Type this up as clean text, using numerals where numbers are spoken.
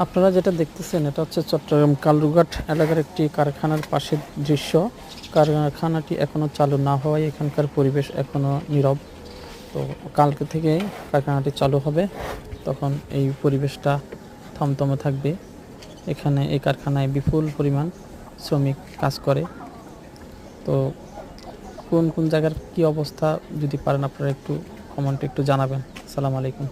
আপনারা যেটা দেখতেছেন এটা হচ্ছে চট্টগ্রাম কালুরঘাট এলাকার একটি কারখানার পাশের দৃশ্য। কারখানাটি এখনও চালু না হওয়ায় এখানকার পরিবেশ এখনও নীরব। তো কালকে থেকে কারখানাটি চালু হবে, তখন এই পরিবেশটা থমথমে থাকবে। এখানে এই কারখানায় বিপুল পরিমাণ শ্রমিক কাজ করে। তো কোন কোন জায়গার কি অবস্থা যদি পারেন আপনারা একটু কমেন্টে একটু জানাবেন। আসসালামু আলাইকুম।